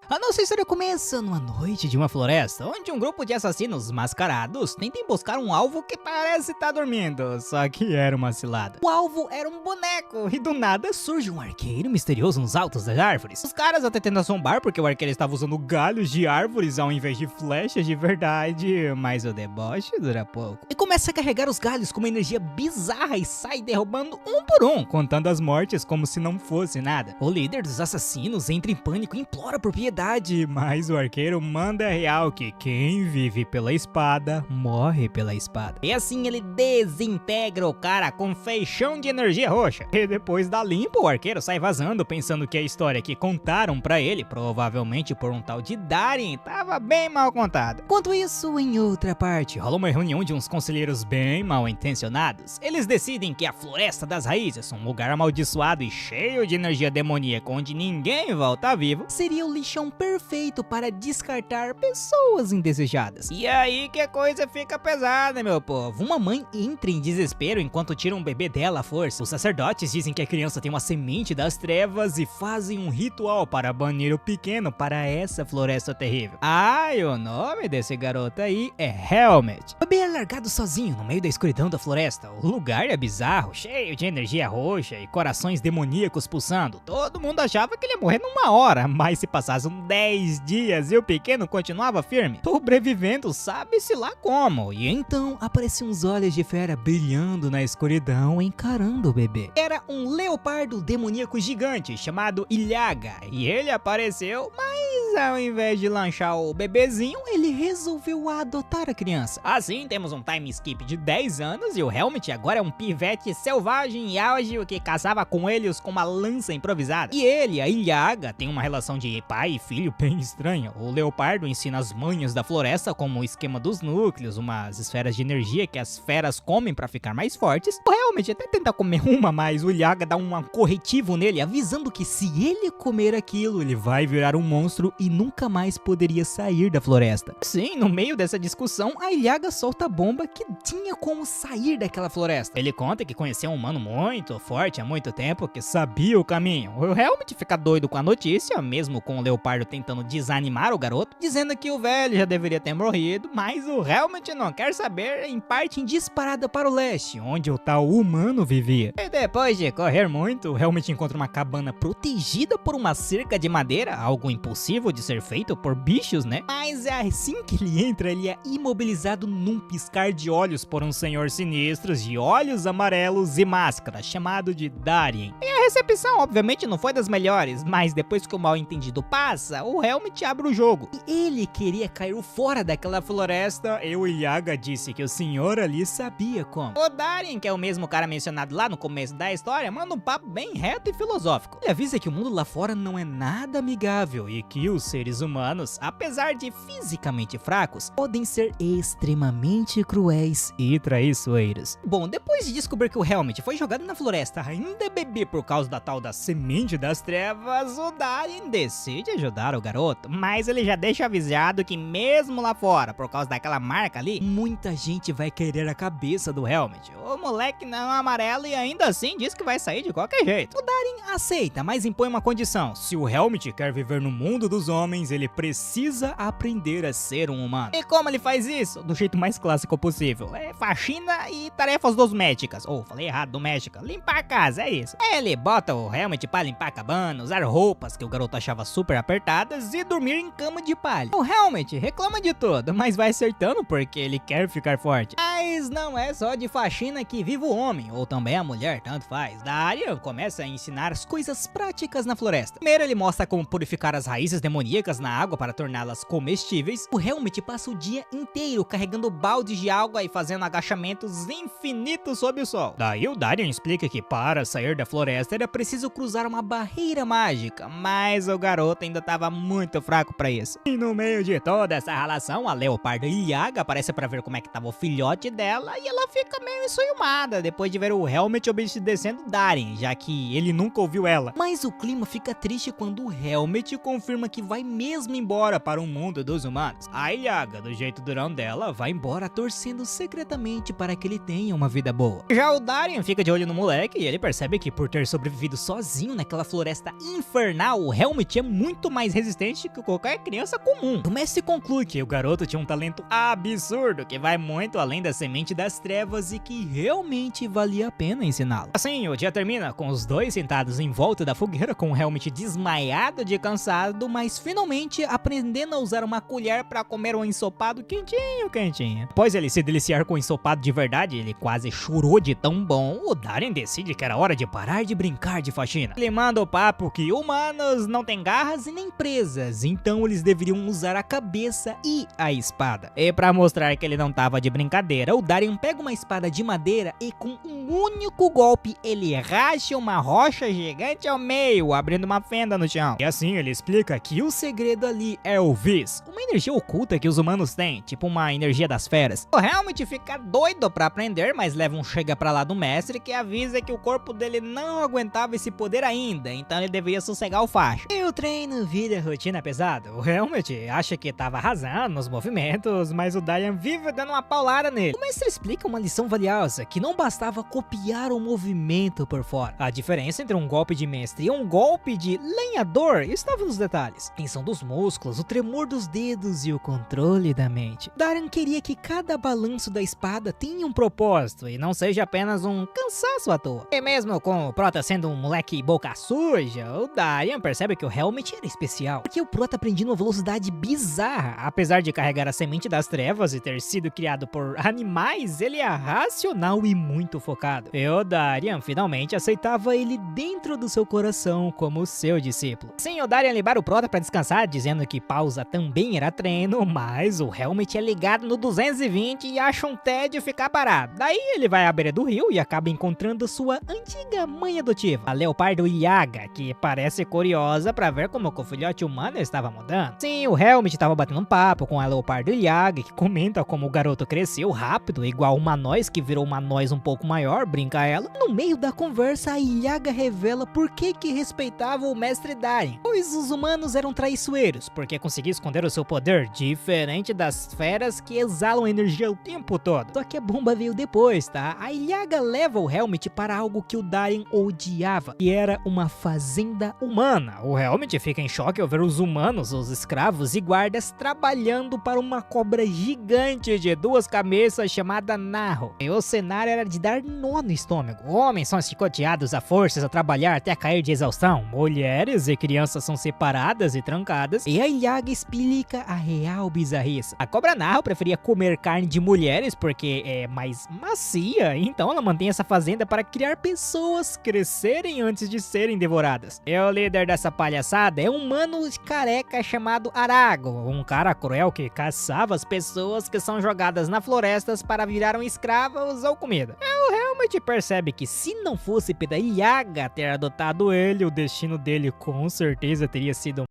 A nossa história começa numa noite de uma floresta, onde um grupo de assassinos mascarados tenta emboscar um alvo que parece estar dormindo, só que era uma cilada. O alvo era um boneco, e do nada surge um arqueiro misterioso nos altos das árvores. Os caras até tentam zombar porque o arqueiro estava usando galhos de árvores ao invés de flechas de verdade, mas o deboche dura pouco. E começa a carregar os galhos com uma energia bizarra e sai derrubando um por um, contando as mortes como se não fosse nada. O líder dos assassinos entra em pânico e implora por piedade, mas o arqueiro manda real que quem vive pela espada, morre pela espada. E assim ele desintegra o cara com feixão de energia roxa. E depois da limpa, o arqueiro sai vazando, pensando que a história que contaram pra ele, provavelmente por um tal de Darien, tava bem mal contada. Enquanto isso, em outra parte, rola uma reunião de uns conselheiros bem mal intencionados. Eles decidem que a Floresta das Raízes, um lugar amaldiçoado e cheio de energia demoníaca onde ninguém volta vivo, seria o lixão perfeito para descartar pessoas indesejadas. E aí que a coisa fica pesada, meu povo. Uma mãe entra em desespero enquanto tira um bebê dela à força. Os sacerdotes dizem que a criança tem uma semente das trevas e fazem um ritual para banir o pequeno para essa floresta terrível. Ah, e o nome desse garoto aí é Helmet. O bebê é largado sozinho no meio da escuridão da floresta. O lugar é bizarro, cheio de energia roxa e corações demoníacos pulsando. Todo mundo achava que ele ia morrer numa hora, mas se passassem 10 dias e o pequeno continuava firme, sobrevivendo sabe-se lá como. E então apareciam uns olhos de fera brilhando na escuridão, encarando o bebê. Era um leopardo demoníaco gigante chamado Ilhaga, e ele apareceu, mas ao invés de lanchar o bebezinho, ele resolveu adotar a criança. Assim temos um time skip de 10 anos e o Helmet agora é um pivete selvagem e ágil que caçava coelhos com uma lança improvisada. E ele, a Ilhaga, tem uma relação de pai e filho bem estranha. O leopardo ensina as manhas da floresta, como o esquema dos núcleos, umas esferas de energia que as feras comem pra ficar mais fortes. O Helmet até tenta comer uma, mas o Ilhaga dá um corretivo nele, avisando que se ele comer aquilo, ele vai virar um monstro e nunca mais poderia sair da floresta. Sim, no meio dessa discussão, a Ilhaga solta a bomba que tinha como sair daquela floresta. Ele conta que conheceu um humano muito forte há muito tempo, que sabia o caminho. O Helmet fica doido com a notícia, mesmo com o leopardo tentando desanimar o garoto, dizendo que o velho já deveria ter morrido, mas o Helmet não quer saber e parte em disparada para o leste, onde o tal humano vivia. E depois de correr muito, o Helmet encontra uma cabana protegida por uma cerca de madeira, algo impossível de ser feito por bichos, né? Mas assim que ele entra, ele é imobilizado num piscar de olhos por um senhor sinistro de olhos amarelos e máscara, chamado de Darien. E a recepção, obviamente, não foi das melhores, mas depois que o mal entendido passa, o Helmet abre o jogo. E ele queria cair fora daquela floresta, e o Ilhaga disse que o senhor ali sabia como. O Darien, que é o mesmo cara mencionado lá no começo da história, manda um papo bem reto e filosófico. Ele avisa que o mundo lá fora não é nada amigável e que os seres humanos, apesar de fisicamente fracos, podem ser extremamente cruéis e traiçoeiros. Bom, depois de descobrir que o Helmet foi jogado na floresta ainda bebê por causa da tal da semente das trevas, o Darien decide ajudar o garoto, mas ele já deixa avisado que mesmo lá fora, por causa daquela marca ali, muita gente vai querer a cabeça do Helmet. O moleque não é amarelo e ainda assim diz que vai sair de qualquer jeito. O Darien aceita, mas impõe uma condição: se o Helmet quer viver no mundo dos homens, ele precisa aprender a ser um humano. E como ele faz isso? Do jeito mais clássico possível. É faxina e tarefas domésticas. Ou, falei errado, doméstica. Limpar a casa, é isso. Ele bota o Helmet pra limpar a cabana, usar roupas que o garoto achava super apertadas e dormir em cama de palha. O Helmet reclama de tudo, mas vai acertando porque ele quer ficar forte. Mas não é só de faxina que vive o homem, ou também a mulher, tanto faz. Darien começa a ensinar as coisas práticas na floresta. Primeiro ele mostra como purificar as raízes demoníacas na água para torná-las comestíveis. O Helmet passa o dia inteiro carregando baldes de água e fazendo agachamentos infinitos sob o sol. Daí o Darien explica que para sair da floresta era preciso cruzar uma barreira mágica, mas o garoto ainda estava muito fraco para isso. E no meio de toda essa relação, a leoparda Ilhaga aparece para ver como é que tava o filhote dela e ela fica meio ensaiumada depois de ver o Helmet obedecendo Darien, já que ele nunca ouviu ela. Mas o clima fica triste quando o Helmet confirma que vai mesmo embora para o mundo dos humanos. anos. A Ilhaga, do jeito durão dela, vai embora torcendo secretamente para que ele tenha uma vida boa. Já o Darien fica de olho no moleque e ele percebe que por ter sobrevivido sozinho naquela floresta infernal, o Helmut é muito mais resistente que qualquer criança comum. O mestre conclui que o garoto tinha um talento absurdo que vai muito além da semente das trevas e que realmente valia a pena ensiná-lo. Assim, o dia termina com os dois sentados em volta da fogueira com o Helmut desmaiado de cansado, mas finalmente aprendendo a usar uma colher para comer um ensopado quentinho. Após ele se deliciar com o ensopado de verdade, ele quase chorou de tão bom, o Darien decide que era hora de parar de brincar de faxina. Ele manda o papo que humanos não têm garras e nem presas, então eles deveriam usar a cabeça e a espada. E pra mostrar que ele não tava de brincadeira, o Darien pega uma espada de madeira e com um único golpe ele racha uma rocha gigante ao meio, abrindo uma fenda no chão. E assim ele explica que o segredo ali é o Vis, uma energia oculta que os humanos têm, tipo uma energia das feras. O Helmut fica doido pra aprender, mas leva um chega pra lá do mestre que avisa que o corpo dele não aguentava esse poder ainda, então ele deveria sossegar o facho. E o treino vira rotina pesada. O Helmut acha que tava arrasando nos movimentos, mas o Darien vive dando uma paulada nele. O mestre explica uma lição valiosa, que não bastava copiar o movimento por fora. A diferença entre um golpe de mestre e um golpe de lenhador estava nos detalhes. A tensão dos músculos, o tremor dos dedos e o controle da mente. Darien queria que cada balanço da espada tenha um propósito e não seja apenas um cansaço à toa. E mesmo com o Prota sendo um moleque boca suja, o Darien percebe que o Helmut era especial, porque o Prota aprendia uma velocidade bizarra. Apesar de carregar a semente das trevas e ter sido criado por animais, ele é racional e muito focado. E o Darien finalmente aceitava ele dentro do seu coração como seu discípulo. Sim, o Darien libera o Prota pra descansar, dizendo que pausa também era treino, mas o Helmut é ligado no 220 e acha um tédio ficar parado. Daí ele vai à beira do rio e acaba encontrando sua antiga mãe adotiva, a Leopardo Yaga, que parece curiosa pra ver como o filhote humano estava mudando. Sim, o Helmut estava batendo um papo com a Leopardo Yaga, que comenta como o garoto cresceu rápido, igual uma noz que virou uma noz um pouco maior, brinca ela. No meio da conversa, a Yaga revela por que respeitava o mestre Darien, pois os humanos eram traiçoeiros, porque conseguiam esconder o seu poder, diferente das feras que exalam energia o tempo todo. Só que a bomba veio depois, tá? A Yaga leva o Helmut para algo que o Darien odiava, que era uma fazenda humana. O Helmut fica em choque ao ver os humanos, os escravos e guardas trabalhando para uma cobra gigante de 2 cabeças chamada Narro. E o cenário era de dar nó no estômago. Homens são chicoteados a forças a trabalhar até cair de exaustão. Mulheres e crianças são separadas e trancadas. E a Yaga explica a real bizarrice. A cobra Narro preferia comer carne de mulheres porque é mais macia, então ela mantém essa fazenda para criar pessoas crescerem antes de serem devoradas. E o líder dessa palhaçada é um humano careca chamado Arago, um cara cruel que caçava as pessoas que são jogadas na florestas para virar escravos ou comida. E o Helmut percebe que se não fosse pela Yaga ter adotado ele, o destino dele com certeza teria sido